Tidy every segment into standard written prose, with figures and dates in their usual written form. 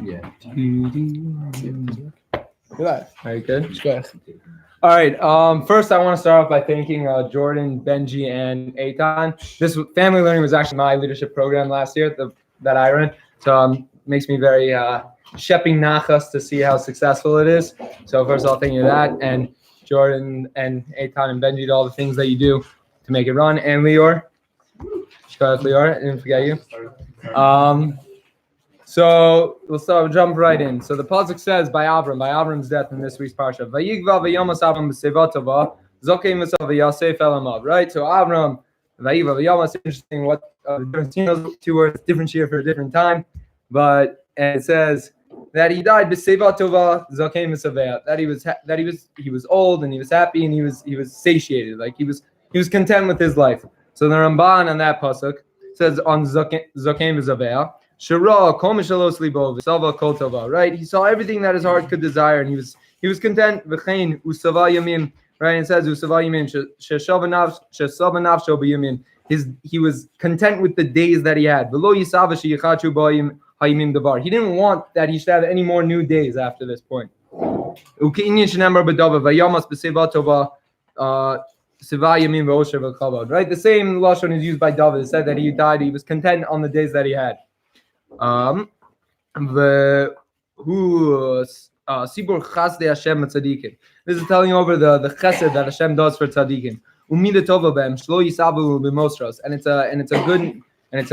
Yeah. Very good. All right. First, I want to start off by thanking Jordan, Benji, and Eitan. This family learning was actually my leadership program last year that I ran. So makes me very shepping nachas to see how successful it is. So first of all, thank you for that. And Jordan and Eitan and Benji did all the things that you do to make it run. And Lior. Lior, I didn't forget you. So we'll jump right in. So the pasuk says by Avram's death in this week's parsha. Vayigva v'yomas Avram b'sevatova zokim v'sav v'yasef elamav. Right. So Avram, Vayigva v'yomas. Interesting. What the difference between those two words? Different year for a different time. And it says that he died b'sevatova zokim v'saveya. That he was old and he was happy and he was satiated. Like he was content with his life. So the Ramban on that pasuk says on zokim v'saveya. Right, he saw everything that his heart could desire, and he was content. Right, and it says he was content with the days that he had. He didn't want that he should have any more new days after this point. Right, the same lashon is used by David. It said that he died. He was content on the days that he had. Sibur chasdei Hashem tzadikim. This is telling over the chesed that Hashem does for tzadikim. Umida tova b'hem shlo yisabu b'mosros, and it's a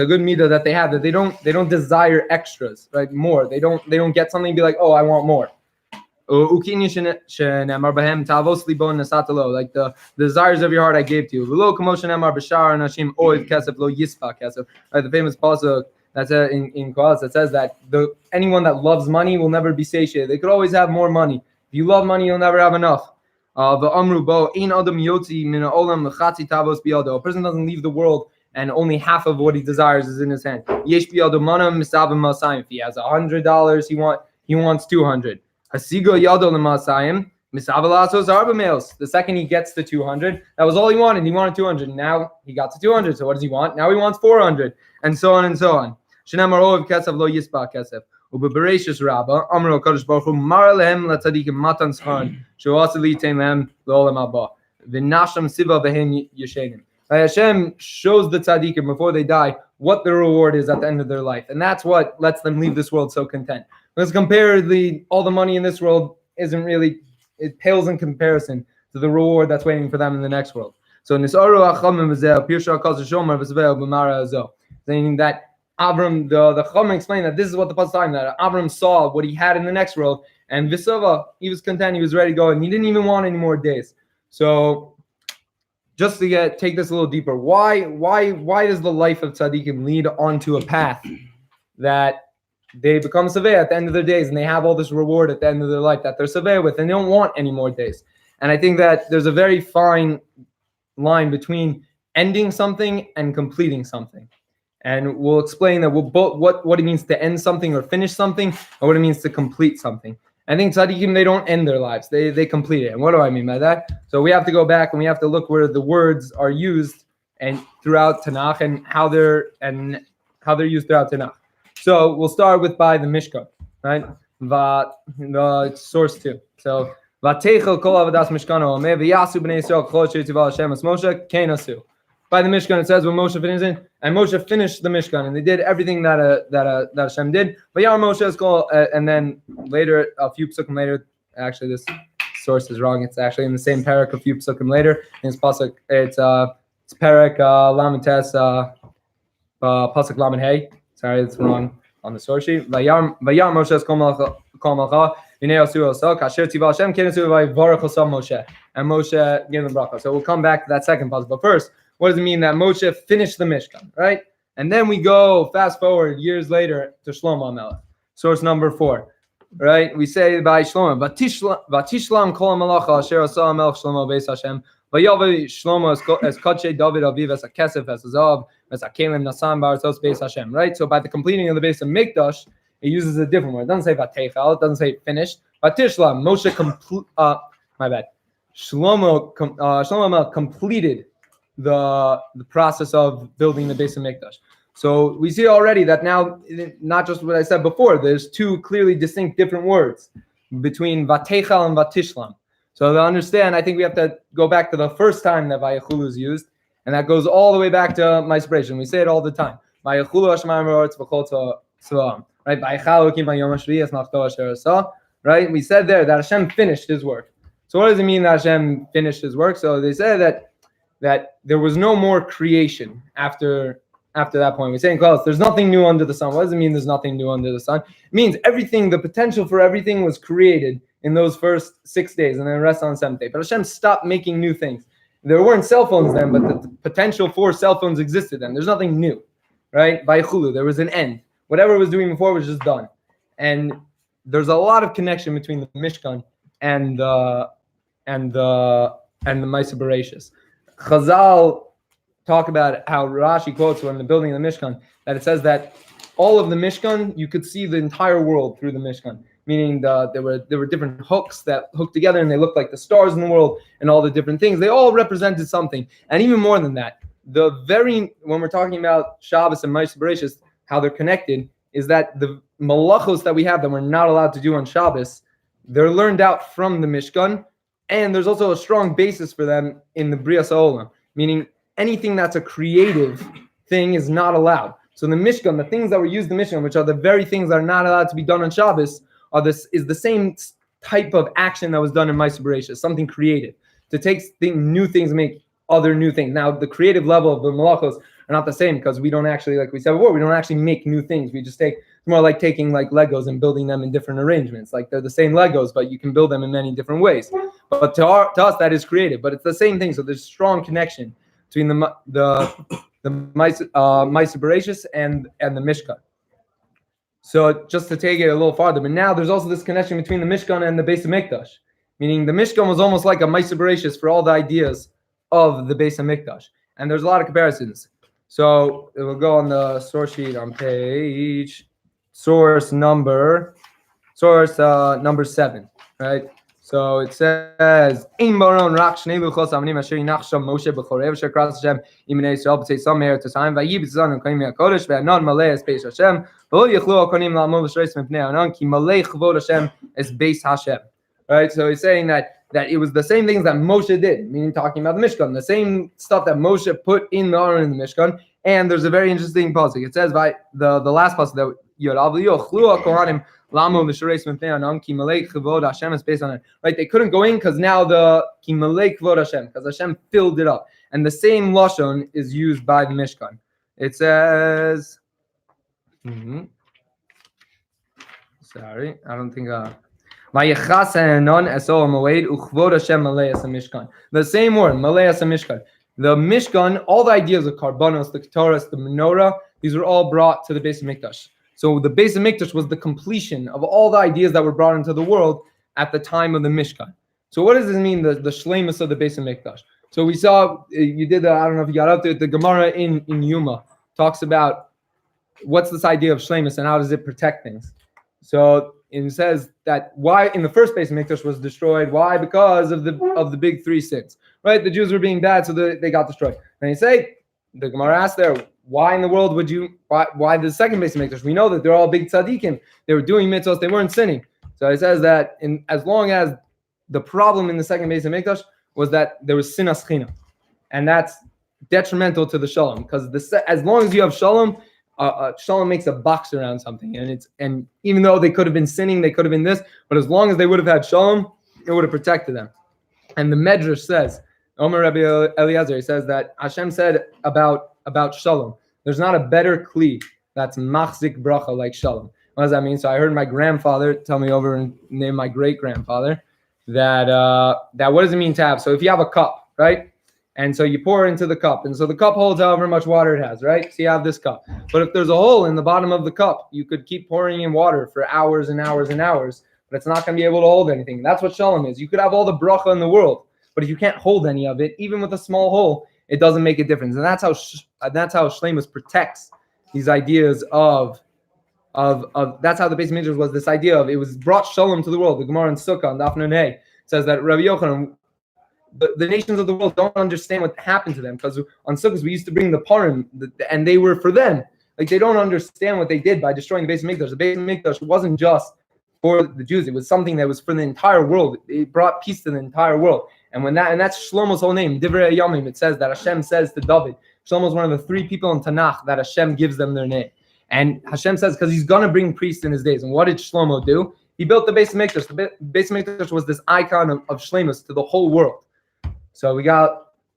good midah that they have, that they don't desire extras, right? More. They don't get something and be like, oh, I want more. Like the desires of your heart I gave to you. Right, the famous pasuk that's in Koheles that says that anyone that loves money will never be satiated. They could always have more money. If you love money, you'll never have enough. A person doesn't leave the world and only half of what he desires is in his hand. If he has $100, he wants 200. The second he gets to 200, that was all he wanted. He wanted 200. Now he got to 200. So what does he want? Now he wants 400, and so on and so on. Shenamar oev kesef lo yispa kesef. Ubebereishis Rabba Amro Kadosh Baruch Hu Mar lehem latzadikim matan schon she'asa litain lehem leolam haba v'nasham siva v'hem yeshenim. Hashem shows the tzadikim before they die what the reward is at the end of their life, and that's what lets them leave this world so content. Let's compare all the money in this world isn't really, it pales in comparison to the reward that's waiting for them in the next world. So Nisaru Achamim V'zeh Pirsha Kaz Shomer V'zveh B'mara Azo, saying that Avram, the Chachamim explained that this is what the pasuk is talking about. Avram saw what he had in the next world, and V'sava, he was content, he was ready to go, and he didn't even want any more days. So just to take this a little deeper, why does the life of tzaddikim lead onto a path that they become severe at the end of their days, and they have all this reward at the end of their life that they're severe with, and they don't want any more days? And I think that there's a very fine line between ending something and completing something. And we'll explain that what it means to end something or finish something, or what it means to complete something. I think tzaddikim, they don't end their lives; they complete it. And what do I mean by that? So we have to go back and we have to look where the words are used and throughout Tanakh, and how they're used throughout Tanakh. So we'll start by the Mishkan, right? The source 2. So Vatechel kol avodas mishkano me v'yasu b'nei Yisrael kol she'tziva Hashem es Moshe kenasu. By the Mishkan, it says when Moshe finished it, and Moshe finished the Mishkan, and they did everything that Hashem did. But Yar Moshe is called, and then later, a few psukim later, actually this source is wrong. It's actually in the same parak a few psukim later. In this pasuk, it's parak Lamites pasuk Lamed Hey. Sorry, it's wrong on the source sheet. Vayar Moshe is kol malcha v'nei asu osa kasher tiva Hashem kenasu v'yivarach osam Moshe, and Moshe gave them bracha. So we'll come back to that second pasuk, but first, what does it mean that Moshe finished the Mishkan, right? And then we go fast forward years later to Shlomo HaMelech, source number 4, right? We say by Shlomo, Vatishlam kol ha'malacha asher asa HaMelech Shlomo beis Hashem, vayaveh Shlomo as kodshei David aviv as a kesef as a zav as a kelim nasan baratzos beis Hashem, right? So by the completing of the base of Mikdash, it uses a different word. It doesn't say vatechal, it doesn't say finished. Vatishlam, Moshe Shlomo HaMelech completed the process of building the base of Mikdash. So we see already that now, not just what I said before, there's two clearly distinct different words between Vatechal and Vatishlam. So to understand, I think we have to go back to the first time that Vayechulu is used, and that goes all the way back to Ma'aseh. We say it all the time. Vayechulu Hashemayim v'ha'aretz v'chol tzva'am. Right? Vayechal Elokim v'yom hashvi'i es malchto asher asah. Right? We said there that Hashem finished His work. So what does it mean that Hashem finished His work? So they say that there was no more creation after that point. We're saying, Klaus, there's nothing new under the sun. What does it mean there's nothing new under the sun? It means everything, the potential for everything was created in those first 6 days and then rest on the seventh day. But Hashem stopped making new things. There weren't cell phones then, but the potential for cell phones existed then. There's nothing new, right? Vayechulu, there was an end. Whatever it was doing before was just done. And there's a lot of connection between the Mishkan and the Ma'aseh Bereshis. Chazal talk about how Rashi quotes when the building of the Mishkan, that it says that all of the Mishkan, you could see the entire world through the Mishkan, meaning there were different hooks that hooked together and they looked like the stars in the world and all the different things. They all represented something. And even more than that, when we're talking about Shabbos and Ma'aseh Bereshis, how they're connected, is that the malachos that we have that we're not allowed to do on Shabbos, they're learned out from the Mishkan, and there's also a strong basis for them in the Brias HaOlam, meaning anything that's a creative thing is not allowed. So the Mishkan, the things that were used in the Mishkan, which are the very things that are not allowed to be done on Shabbos, is the same type of action that was done in Ma'aseh Bereshis, something creative. To take new things and make other new things. Now, the creative level of the malachos are not the same because we don't actually, like we said before, we don't actually make new things. We just it's more like taking like Legos and building them in different arrangements. Like they're the same Legos, but you can build them in many different ways. But to us, that is creative. But it's the same thing. So there's strong connection between the Ma'aseh Bereshis and the Mishkan. So just to take it a little farther, but now there's also this connection between the Mishkan and the Beis HaMikdash, meaning the Mishkan was almost like a Ma'aseh Bereshis for all the ideas of the Beis HaMikdash. And there's a lot of comparisons. So it will go on the source sheet on page number 7, right? So it says, "Ein baron rak shnei luchos amanim asher yinachsham Moshe b'chorev asher kras Hashem iminei Yisrael b'tzei samer tosayim vayib tzan u'konim yakodesh ve'anon malei es beis Hashem v'lo yichlu ha'konim la'amod l'shreis mipnei anon ki malei chvod Hashem es beis Hashem." Right? So he's saying that it was the same things that Moshe did, meaning talking about the Mishkan, the same stuff that Moshe put in the Aron in the Mishkan. And there's a very interesting pasuk. It says by the last pasuk that right, they couldn't go in because now the Kimalei Kvod Hashem, because Hashem filled it up. And the same lashon is used by the Mishkan. It says, sorry, I don't think. The same word, Maleas Mishkan. The Mishkan, all the ideas of Karbanos, the Ketores, the Menorah, these were all brought to the Beis HaMikdash. So the Beis HaMikdash was the completion of all the ideas that were brought into the world at the time of the Mishkan. So what does this mean, the Shleimus of the Beis HaMikdash? So we saw, you did I don't know if you got up to it, the Gemara in Yuma talks about what's this idea of Shleimus and how does it protect things. So it says that why in the first Beis HaMikdash was destroyed. Why? Because of the big three sins. Right? The Jews were being bad, so they got destroyed. And you say, the Gemara asked there, why in the world would you? Why the second Beis HaMikdash? We know that they're all big tzaddikim. They were doing mitzvahs. They weren't sinning. So it says that as long as the problem in the second Beis HaMikdash was that there was sinas china, and that's detrimental to the shalom. Because as long as you have shalom. Shalom makes a box around something, and even though they could have been sinning, they could have been this, but as long as they would have had shalom, it would have protected them. And the Medrash says, Omer Rabbi Eliezer, he says that Hashem said about shalom, there's not a better kli that's machzik bracha like shalom. What does that mean? So I heard my grandfather tell me over and name my great grandfather that what does it mean to have? So if you have a cup, right? And so you pour into the cup. And so the cup holds however much water it has, right? So you have this cup. But if there's a hole in the bottom of the cup, you could keep pouring in water for hours and hours and hours, but it's not going to be able to hold anything. That's what shalom is. You could have all the bracha in the world, but if you can't hold any of it, even with a small hole, it doesn't make a difference. And that's how Shleimus protects these ideas of that's how the Beis HaMikdash was, this idea of it was brought shalom to the world. The Gemara in Sukkah on Daf Nun Hey says that Rabbi Yochanan, the nations of the world don't understand what happened to them, because on Sukkot we used to bring the parim, and they were for them. Like they don't understand what they did by destroying the Beis Hamikdash. The Beis Hamikdash wasn't just for the Jews; it was something that was for the entire world. It brought peace to the entire world. And that's Shlomo's whole name. Divrei Yamim. It says that Hashem says to David. Shlomo's one of the 3 people in Tanakh that Hashem gives them their name. And Hashem says because he's gonna bring priests in his days. And what did Shlomo do? He built the Beis Hamikdash. The Beis Hamikdash was this icon of shleimus to the whole world. So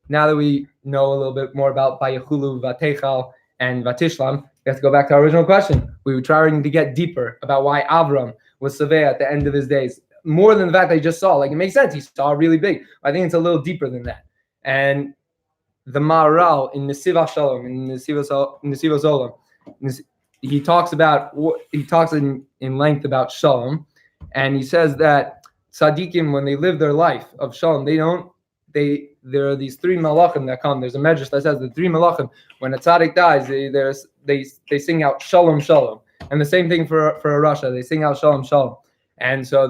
now that we know a little bit more about Vayechulu, Vatechal, and Vatishlam, we have to go back to our original question. We were trying to get deeper about why Avram was Saveh at the end of his days. More than the fact that he just saw. Like, it makes sense. He saw really big. I think it's a little deeper than that. And the Maharal in Nesiv Shalom, in Nesiv Olam, he talks in length about Shalom. And he says that tzaddikim, when they live their life of Shalom, there are these 3 malachim that come. There's a medrash that says the 3 malachim, when a tzaddik dies, they sing out Shalom, Shalom. And the same thing for a Rasha, they sing out Shalom, Shalom. And so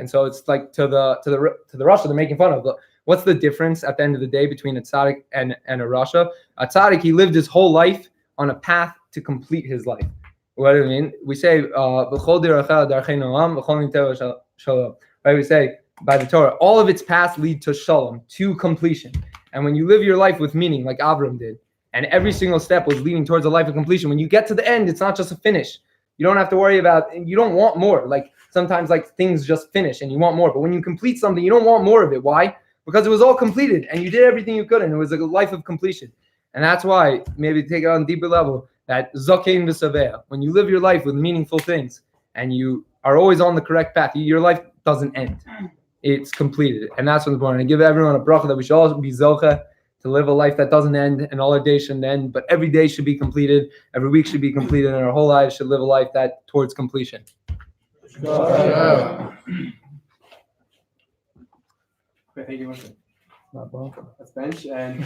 so it's like to the Rasha they're making fun of. What's the difference at the end of the day between a tzaddik and a Rasha? A tzaddik, he lived his whole life on a path to complete his life. What do I mean? We say right? We say by the Torah, all of its paths lead to shalom, to completion. And when you live your life with meaning, like Avram did, and every single step was leading towards a life of completion, when you get to the end, it's not just a finish. You don't have to worry about, you don't want more. Like sometimes like things just finish and you want more. But when you complete something, you don't want more of it. Why? Because it was all completed and you did everything you could and it was like a life of completion. And that's why, maybe take it on a deeper level, that Zakein v'Saveh, when you live your life with meaningful things and you are always on the correct path, your life doesn't end. It's completed. And that's what's important. I give everyone a bracha that we should all be Zocheh to live a life that doesn't end, and all our days shouldn't end, but every day should be completed, every week should be completed, and our whole lives should live a life that towards completion. Thank you, Moshe. Let's bench and